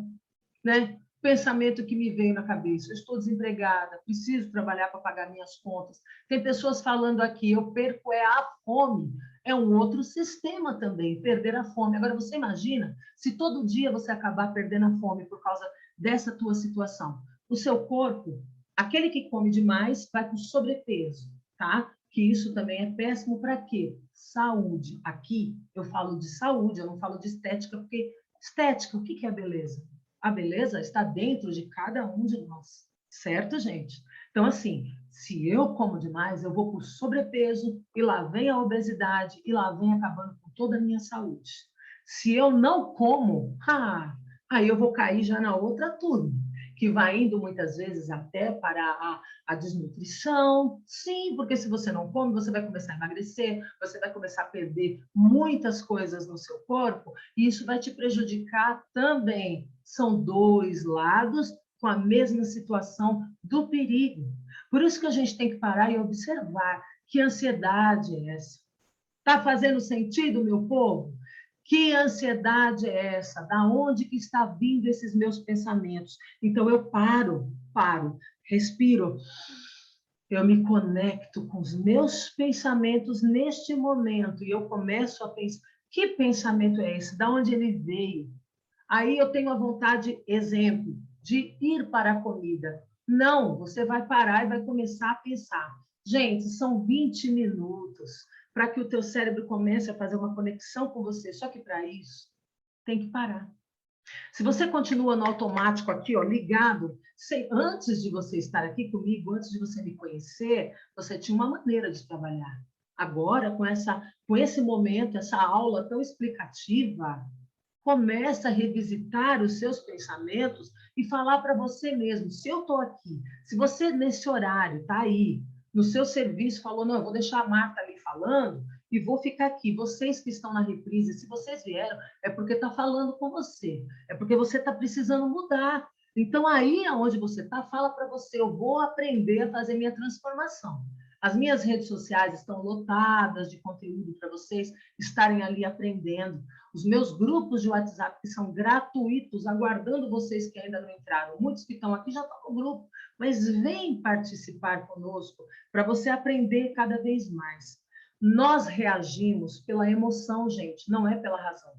A: né? Pensamento que me veio na cabeça, eu estou desempregada, preciso trabalhar para pagar minhas contas. Tem pessoas falando aqui, eu perco a fome. É um outro sistema também, perder a fome. Agora, você imagina se todo dia você acabar perdendo a fome por causa dessa tua situação. O seu corpo, aquele que come demais, vai com sobrepeso, tá? Que isso também é péssimo para quê? Saúde. Aqui eu falo de saúde, eu não falo de estética, porque estética, o que é beleza? A beleza está dentro de cada um de nós, certo, gente? Então, assim, se eu como demais, eu vou por sobrepeso, e lá vem a obesidade, e lá vem acabando com toda a minha saúde. Se eu não como, aí eu vou cair já na outra turma, que vai indo muitas vezes até para a desnutrição. Sim, porque se você não come, você vai começar a emagrecer, você vai começar a perder muitas coisas no seu corpo, e isso vai te prejudicar também. São dois lados com a mesma situação do perigo. Por isso que a gente tem que parar e observar que ansiedade é essa. Está fazendo sentido, meu povo? Que ansiedade é essa? Da onde que está vindo esses meus pensamentos? Então eu paro, respiro, eu me conecto com os meus pensamentos neste momento e eu começo a pensar, que pensamento é esse? Da onde ele veio? Aí eu tenho a vontade, exemplo, de ir para a comida. Não, você vai parar e vai começar a pensar. Gente, são 20 minutos para que o teu cérebro comece a fazer uma conexão com você. Só que para isso, tem que parar. Se você continua no automático aqui, ó, ligado, antes de você estar aqui comigo, antes de você me conhecer, você tinha uma maneira de trabalhar. Agora, com esse momento, essa aula tão explicativa, começa a revisitar os seus pensamentos e falar para você mesmo, se eu estou aqui, se você nesse horário está aí, no seu serviço, falou, não, eu vou deixar a Marta ali falando e vou ficar aqui. Vocês que estão na reprise, se vocês vieram, é porque está falando com você, é porque você está precisando mudar. Então, aí aonde você está, fala para você, eu vou aprender a fazer minha transformação. As minhas redes sociais estão lotadas de conteúdo para vocês estarem ali aprendendo. Os meus grupos de WhatsApp, que são gratuitos, aguardando vocês que ainda não entraram. Muitos que estão aqui já estão no grupo, mas vem participar conosco para você aprender cada vez mais. Nós reagimos pela emoção, gente, não é pela razão.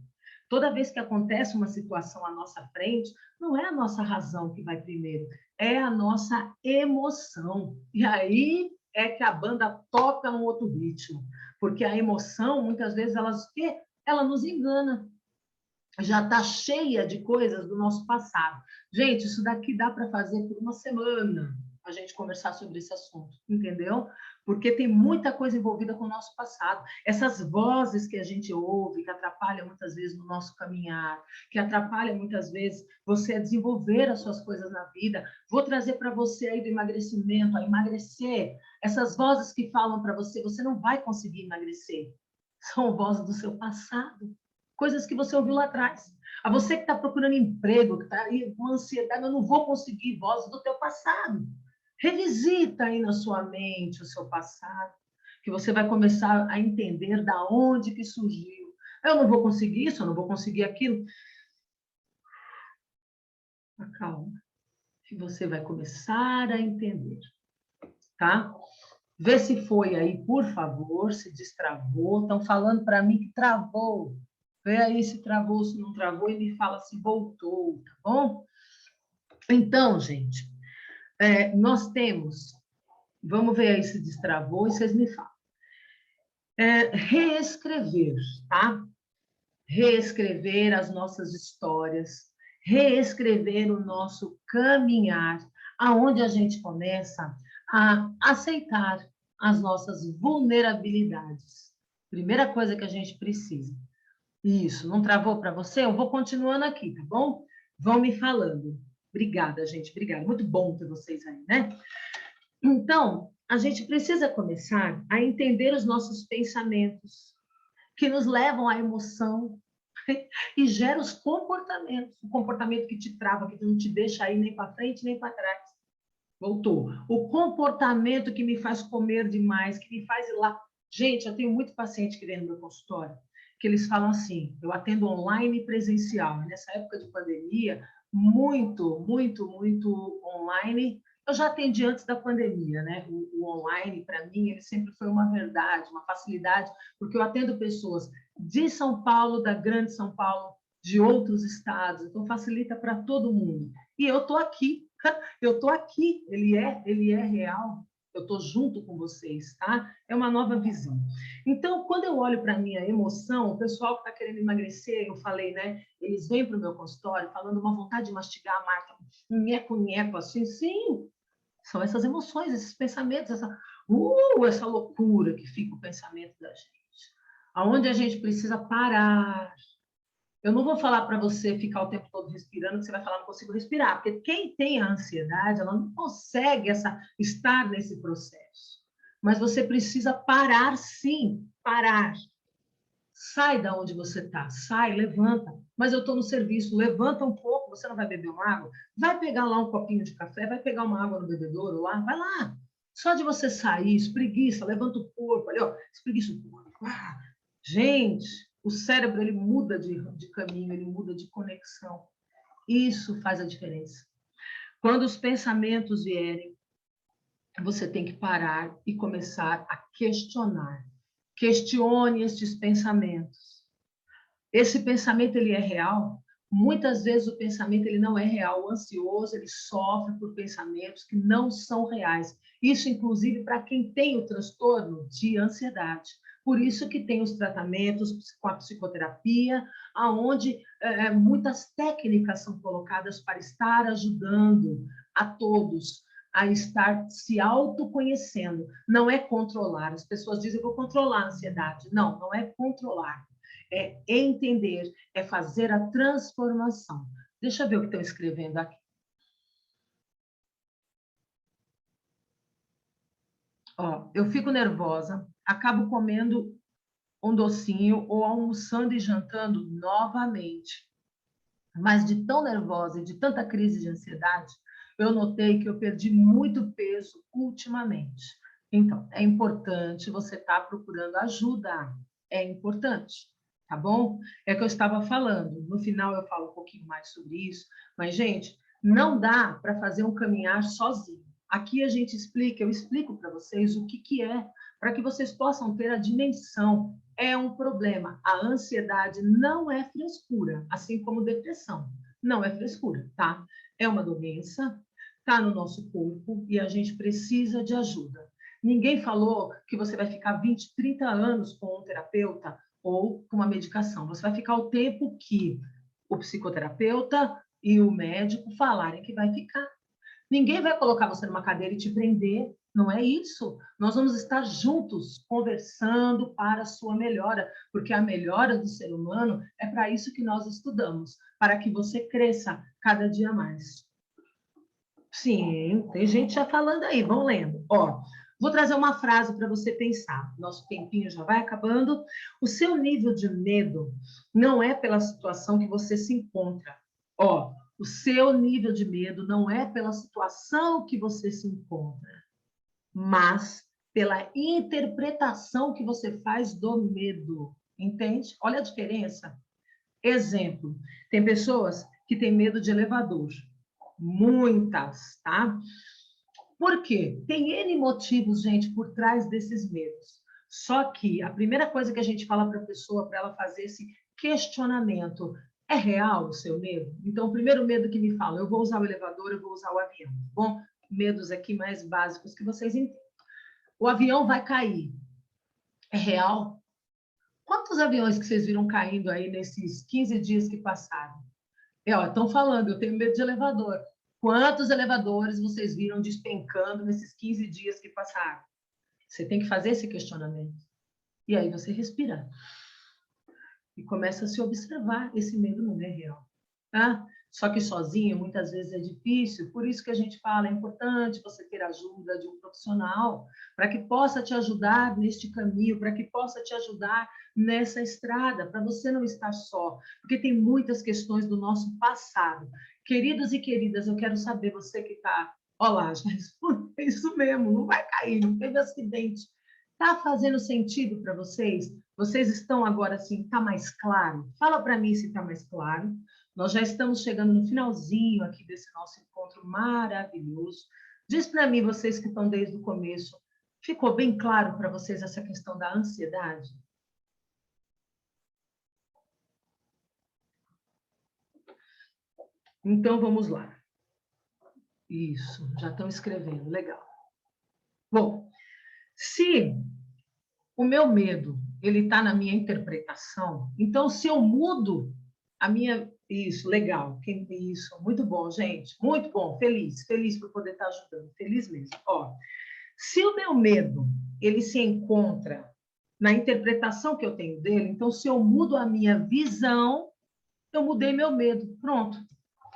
A: Toda vez que acontece uma situação à nossa frente, não é a nossa razão que vai primeiro, é a nossa emoção. E aí é que a banda toca num outro ritmo, porque a emoção, muitas vezes, ela nos engana. Já está cheia de coisas do nosso passado. Gente, isso daqui dá para fazer por uma semana, a gente conversar sobre esse assunto, entendeu? Porque tem muita coisa envolvida com o nosso passado. Essas vozes que a gente ouve, que atrapalham muitas vezes no nosso caminhar, que atrapalham muitas vezes você a desenvolver as suas coisas na vida. Vou trazer para você aí do emagrecimento, a emagrecer. Essas vozes que falam para você, você não vai conseguir emagrecer. São vozes do seu passado, coisas que você ouviu lá atrás. A você que está procurando emprego, que está aí com ansiedade, eu não vou conseguir, vozes do teu passado. Revisita aí na sua mente o seu passado, que você vai começar a entender da onde que surgiu. Eu não vou conseguir isso, eu não vou conseguir aquilo. Acalma, que você vai começar a entender, tá? Vê se foi aí, por favor, se destravou. Estão falando para mim que travou. Vê aí se travou, se não travou, e me fala se voltou, tá bom? Então, gente, nós temos, vamos ver aí se destravou e vocês me falam. Reescrever, tá? Reescrever as nossas histórias, reescrever o nosso caminhar, aonde a gente começa a aceitar as nossas vulnerabilidades. Primeira coisa que a gente precisa. Isso, não travou para você? Eu vou continuando aqui, tá bom? Vão me falando. Obrigada, gente, obrigada. Muito bom ter vocês aí, né? Então, a gente precisa começar a entender os nossos pensamentos, que nos levam à emoção e gera os comportamentos. O comportamento que te trava, que não te deixa ir nem para frente nem para trás. Voltou. O comportamento que me faz comer demais, que me faz ir lá. Gente, eu tenho muito paciente que vem no meu consultório, que eles falam assim, eu atendo online e presencial. Nessa época de pandemia, muito online. Eu já atendi antes da pandemia, né? O online, para mim, ele sempre foi uma verdade, uma facilidade, porque eu atendo pessoas de São Paulo, da Grande São Paulo, de outros estados, então facilita para todo mundo. E eu estou aqui, ele é real, eu estou junto com vocês, tá? É uma nova visão. Então, quando eu olho para a minha emoção, o pessoal que está querendo emagrecer, eu falei, né? Eles vêm para o meu consultório falando uma vontade de mastigar, Marta, nheco, assim, sim, são essas emoções, esses pensamentos, essa loucura que fica o pensamento da gente. Aonde a gente precisa parar. Eu não vou falar para você ficar o tempo todo respirando, que você vai falar, não consigo respirar, porque quem tem a ansiedade, ela não consegue estar nesse processo. Mas você precisa parar, sim, parar. Sai da onde você está, sai, levanta. Mas eu estou no serviço, levanta um pouco, você não vai beber uma água? Vai pegar lá um copinho de café, vai pegar uma água no bebedouro lá, vai lá. Só de você sair, espreguiça, levanta o corpo, ali, ó, espreguiça o corpo. Gente, o cérebro ele muda de caminho, ele muda de conexão. Isso faz a diferença. Quando os pensamentos vierem, você tem que parar e começar a questionar. Questione estes pensamentos. Esse pensamento ele é real? Muitas vezes o pensamento ele não é real. O ansioso ele sofre por pensamentos que não são reais. Isso, inclusive, para quem tem o transtorno de ansiedade. Por isso que tem os tratamentos com a psicoterapia, aonde muitas técnicas são colocadas para estar ajudando a todos a estar se autoconhecendo. Não é controlar. As pessoas dizem, eu vou controlar a ansiedade. Não, não é controlar. É entender, é fazer a transformação. Deixa eu ver o que estão escrevendo aqui. Ó, eu fico nervosa, acabo comendo um docinho ou almoçando e jantando novamente. Mas de tão nervosa e de tanta crise de ansiedade, eu notei que eu perdi muito peso ultimamente. Então, é importante você estar procurando ajuda. É importante, tá bom? É que eu estava falando. No final eu falo um pouquinho mais sobre isso. Mas, gente, não dá para fazer um caminhar sozinho. Aqui a gente explica, eu explico para vocês o que é, para que vocês possam ter a dimensão. É um problema. A ansiedade não é frescura, assim como depressão. Não é frescura, tá? É uma doença, tá no nosso corpo e a gente precisa de ajuda. Ninguém falou que você vai ficar 20, 30 anos com um terapeuta ou com uma medicação. Você vai ficar o tempo que o psicoterapeuta e o médico falarem que vai ficar. Ninguém vai colocar você numa cadeira e te prender, não é isso. Nós vamos estar juntos, conversando para a sua melhora, porque a melhora do ser humano é para isso que nós estudamos, para que você cresça cada dia mais. Sim, tem gente já falando aí, vão lendo. Ó, vou trazer uma frase para você pensar. Nosso tempinho já vai acabando. O seu nível de medo não é pela situação que você se encontra. Ó, o seu nível de medo não é pela situação que você se encontra, mas pela interpretação que você faz do medo. Entende? Olha a diferença. Exemplo, tem pessoas que têm medo de elevador. Muitas, tá? Por quê? Tem N motivos, gente, por trás desses medos. Só que a primeira coisa que a gente fala para a pessoa, para ela fazer esse questionamento, é real o seu medo? Então, o primeiro medo que me fala, eu vou usar o elevador, eu vou usar o avião. Bom, medos aqui mais básicos que vocês entendem. O avião vai cair. É real? Quantos aviões que vocês viram caindo aí nesses 15 dias que passaram? Estão falando, eu tenho medo de elevador. Quantos elevadores vocês viram despencando nesses 15 dias que passaram? Você tem que fazer esse questionamento. E aí você respira. E começa a se observar. Esse medo não é real. Tá? Só que sozinho, muitas vezes é difícil. Por isso que a gente fala, é importante você ter a ajuda de um profissional para que possa te ajudar neste caminho, para que possa te ajudar nessa estrada, para você não estar só. Porque tem muitas questões do nosso passado. Queridos e queridas, eu quero saber, você que está... Olá, já respondeu isso mesmo, não vai cair, não teve acidente. Tá fazendo sentido para vocês? Vocês estão agora assim, tá mais claro? Fala para mim se tá mais claro. Nós já estamos chegando no finalzinho aqui desse nosso encontro maravilhoso. Diz para mim, vocês que estão desde o começo, ficou bem claro para vocês essa questão da ansiedade? Então, vamos lá. Isso, já estão escrevendo, legal. Bom, se o meu medo ele está na minha interpretação, então se eu mudo a minha... Isso, legal, isso, muito bom, gente, muito bom, feliz por poder estar ajudando, feliz mesmo. Ó, se o meu medo ele se encontra na interpretação que eu tenho dele, então se eu mudo a minha visão, eu mudei meu medo, pronto.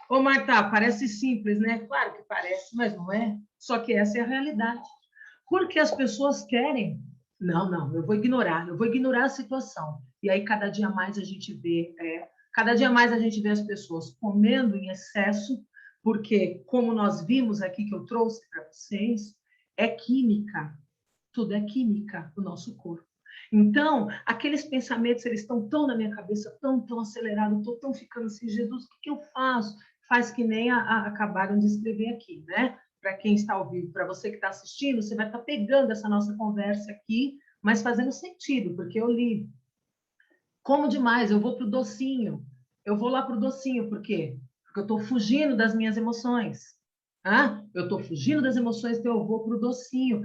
A: Ô, Marta, parece simples, né? Claro que parece, mas não é. Só que essa é a realidade. Porque as pessoas querem. Não, eu vou ignorar a situação. E aí, cada dia mais a gente vê, cada dia mais a gente vê as pessoas comendo em excesso, porque, como nós vimos aqui que eu trouxe para vocês, é química. Tudo é química do nosso corpo. Então, aqueles pensamentos, eles estão tão na minha cabeça, tão acelerados, estou tão ficando assim, Jesus, o que eu faço? Faz que nem acabaram de escrever aqui, né? Para quem está ao vivo, para você que está assistindo, você vai estar pegando essa nossa conversa aqui, mas fazendo sentido, porque eu li. Como demais, eu vou para o docinho. Eu vou lá para o docinho, por quê? Porque eu estou fugindo das minhas emoções. Eu estou fugindo das emoções, então eu vou para o docinho.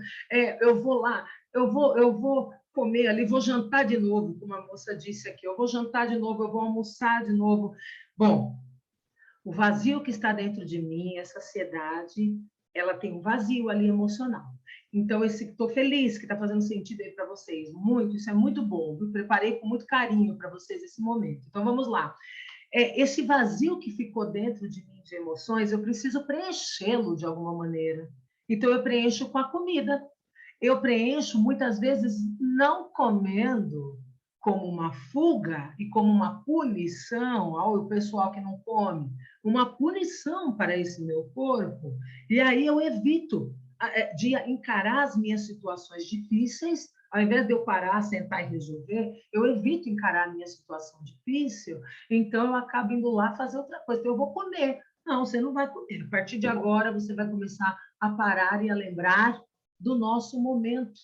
A: Eu vou lá, eu vou comer ali, vou jantar de novo, como a moça disse aqui. Eu vou jantar de novo, eu vou almoçar de novo. Bom, o vazio que está dentro de mim, essa ansiedade, ela tem um vazio ali emocional. Então, estou feliz que está fazendo sentido aí para vocês. Muito, isso é muito bom. Eu preparei com muito carinho para vocês esse momento. Então, vamos lá. Esse vazio que ficou dentro de mim de emoções, eu preciso preenchê-lo de alguma maneira. Então, eu preencho com a comida. Eu preencho, muitas vezes, não comendo como uma fuga e como uma punição ao pessoal que não come, uma punição para esse meu corpo. E aí eu evito de encarar as minhas situações difíceis, ao invés de eu parar, sentar e resolver, eu evito encarar a minha situação difícil, então eu acabo indo lá fazer outra coisa. Então, eu vou comer. Não, você não vai comer. A partir de agora, você vai começar a parar e a lembrar do nosso momento.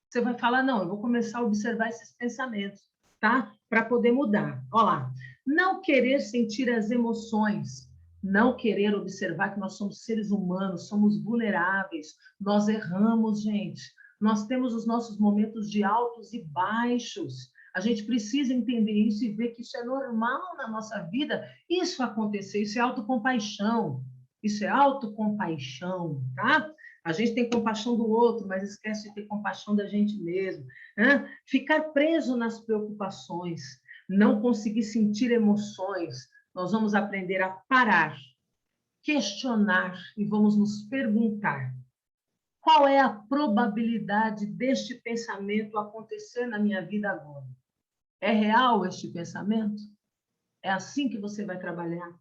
A: Você vai falar, não, eu vou começar a observar esses pensamentos, tá? Para poder mudar. Olha lá. Não querer sentir as emoções, não querer observar que nós somos seres humanos, somos vulneráveis, nós erramos, gente. Nós temos os nossos momentos de altos e baixos. A gente precisa entender isso e ver que isso é normal na nossa vida. Isso acontecer, isso é autocompaixão. Isso é autocompaixão, tá? A gente tem compaixão do outro, mas esquece de ter compaixão da gente mesmo. Né? Ficar preso nas preocupações, não conseguir sentir emoções. Nós vamos aprender a parar, questionar e vamos nos perguntar: qual é a probabilidade deste pensamento acontecer na minha vida agora? É real este pensamento? É assim que você vai trabalhar?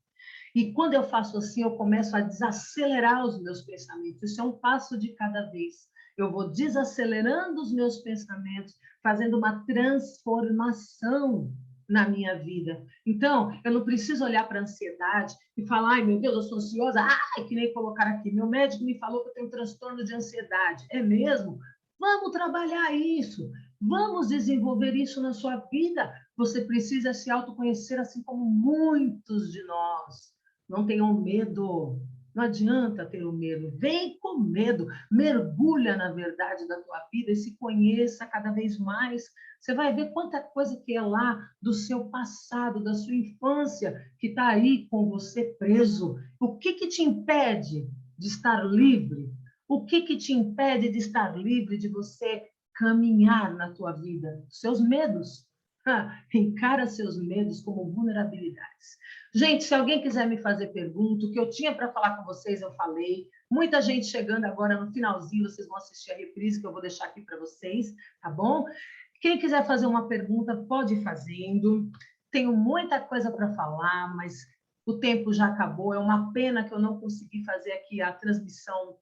A: E quando eu faço assim, eu começo a desacelerar os meus pensamentos. Isso é um passo de cada vez. Eu vou desacelerando os meus pensamentos, fazendo uma transformação na minha vida. Então, eu não preciso olhar para a ansiedade e falar, ai, meu Deus, eu sou ansiosa. Ai, que nem colocar aqui. Meu médico me falou que eu tenho um transtorno de ansiedade. É mesmo? Vamos trabalhar isso. Vamos desenvolver isso na sua vida. Você precisa se autoconhecer, assim como muitos de nós. Não tenham medo. Não adianta ter o medo. Vem com medo. Mergulha na verdade da tua vida e se conheça cada vez mais. Você vai ver quanta coisa que é lá do seu passado, da sua infância, que está aí com você preso. O que te impede de estar livre? O que te impede de estar livre, de você caminhar na tua vida? Seus medos. Encara seus medos como vulnerabilidades. Gente, se alguém quiser me fazer pergunta, o que eu tinha para falar com vocês, eu falei. Muita gente chegando agora no finalzinho, vocês vão assistir a reprise que eu vou deixar aqui para vocês, tá bom? Quem quiser fazer uma pergunta, pode ir fazendo. Tenho muita coisa para falar, mas o tempo já acabou. É uma pena que eu não consegui fazer aqui a transmissão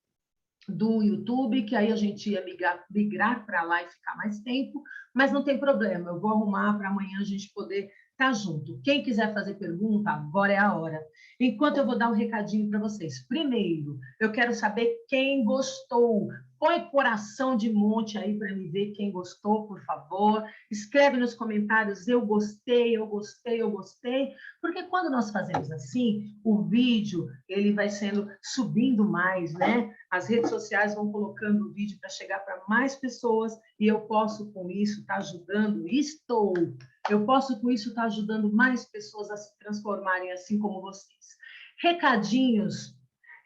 A: do YouTube, que aí a gente ia migrar para lá e ficar mais tempo, mas não tem problema, eu vou arrumar para amanhã a gente poder estar junto. Quem quiser fazer pergunta, agora é a hora. Enquanto eu vou dar um recadinho para vocês. Primeiro, eu quero saber quem gostou. Põe coração de monte aí para me ver quem gostou, por favor. Escreve nos comentários, eu gostei, eu gostei, eu gostei. Porque quando nós fazemos assim, o vídeo ele vai sendo subindo mais, né? As redes sociais vão colocando o vídeo para chegar para mais pessoas e eu posso, com isso, estar ajudando. Eu posso, com isso, estar ajudando mais pessoas a se transformarem assim como vocês. Recadinhos.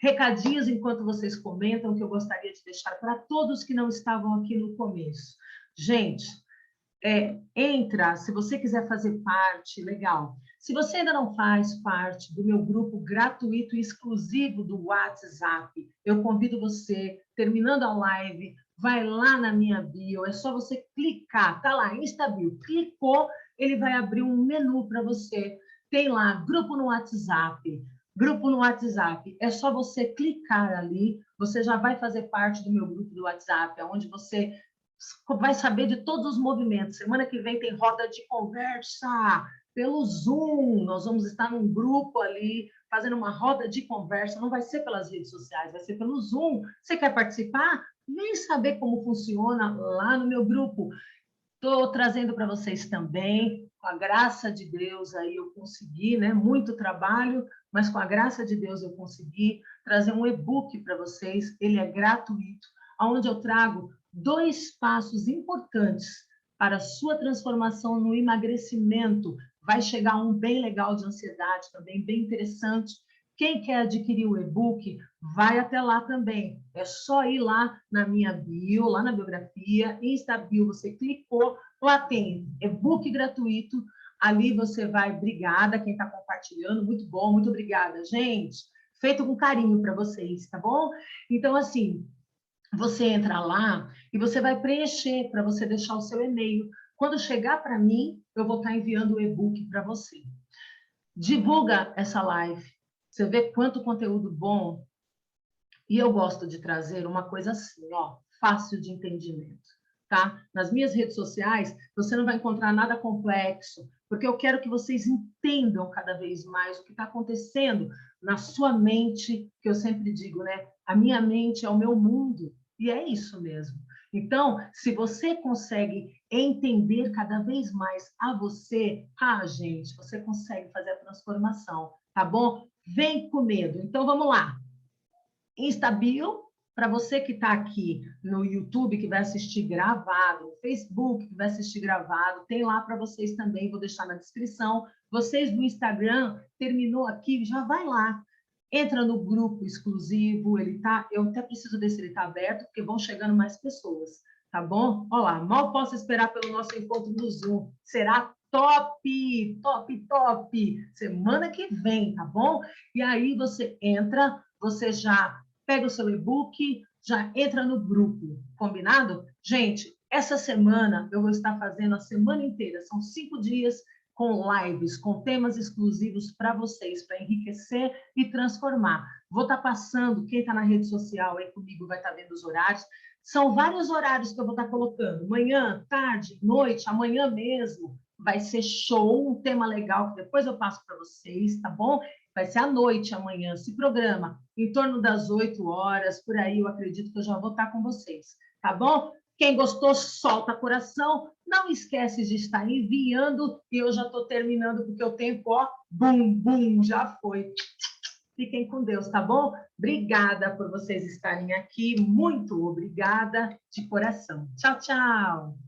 A: Recadinhos enquanto vocês comentam que eu gostaria de deixar para todos que não estavam aqui no começo. Gente, entra, se você quiser fazer parte, legal. Se você ainda não faz parte do meu grupo gratuito e exclusivo do WhatsApp, eu convido você, terminando a live, vai lá na minha bio, é só você clicar, tá lá, InstaBio, clicou, ele vai abrir um menu para você. Tem lá, grupo no WhatsApp, grupo no WhatsApp, é só você clicar ali, você já vai fazer parte do meu grupo do WhatsApp, onde você vai saber de todos os movimentos. Semana que vem tem roda de conversa pelo Zoom. Nós vamos estar num grupo ali, fazendo uma roda de conversa. Não vai ser pelas redes sociais, vai ser pelo Zoom. Você quer participar? Vem saber como funciona lá no meu grupo. Estou trazendo para vocês também, com a graça de Deus, aí eu consegui, né? Muito trabalho, mas com a graça de Deus eu consegui trazer um e-book para vocês. Ele é gratuito, onde eu trago 2 passos importantes para a sua transformação no emagrecimento. Vai chegar um bem legal de ansiedade também, bem interessante. Quem quer adquirir o e-book, vai até lá também. É só ir lá na minha bio, lá na biografia, InstaBio, você clicou, lá tem e-book gratuito, ali você vai, obrigada, quem está compartilhando, muito bom, muito obrigada, gente. Feito com carinho para vocês, tá bom? Então, assim, você entra lá e você vai preencher para você deixar o seu e-mail. Quando chegar para mim, eu vou estar enviando o e-book para você. Divulga essa live. Você vê quanto conteúdo bom. E eu gosto de trazer uma coisa assim, ó, fácil de entendimento, tá? Nas minhas redes sociais, você não vai encontrar nada complexo, porque eu quero que vocês entendam cada vez mais o que está acontecendo na sua mente, que eu sempre digo, né? A minha mente é o meu mundo, e é isso mesmo. Então, se você consegue entender cada vez mais a você, gente, você consegue fazer a transformação, tá bom? Vem com medo. Então, vamos lá. InstaBio, para você que está aqui no YouTube, que vai assistir gravado, no Facebook, que vai assistir gravado, tem lá para vocês também, vou deixar na descrição. Vocês do Instagram, terminou aqui, já vai lá. Entra no grupo exclusivo, ele tá, eu até preciso ver se ele está aberto, porque vão chegando mais pessoas, tá bom? Olha lá, mal posso esperar pelo nosso encontro no Zoom. Será top, top, top. Semana que vem, tá bom? E aí você entra, você já pega o seu e-book, já entra no grupo, combinado? Gente, essa semana eu vou estar fazendo a semana inteira, são 5 dias com lives, com temas exclusivos para vocês, para enriquecer e transformar. Vou estar passando, quem está na rede social aí comigo vai estar vendo os horários. São vários horários que eu vou estar colocando, manhã, tarde, noite, amanhã mesmo. Vai ser show, um tema legal que depois eu passo para vocês, tá bom? Vai ser à noite amanhã, se programa, em torno das 8 horas, por aí eu acredito que eu já vou estar com vocês, tá bom? Quem gostou, solta coração. Não esquece de estar enviando. E eu já estou terminando, porque o tempo, ó, bum, bum, já foi. Fiquem com Deus, tá bom? Obrigada por vocês estarem aqui. Muito obrigada de coração. Tchau, tchau.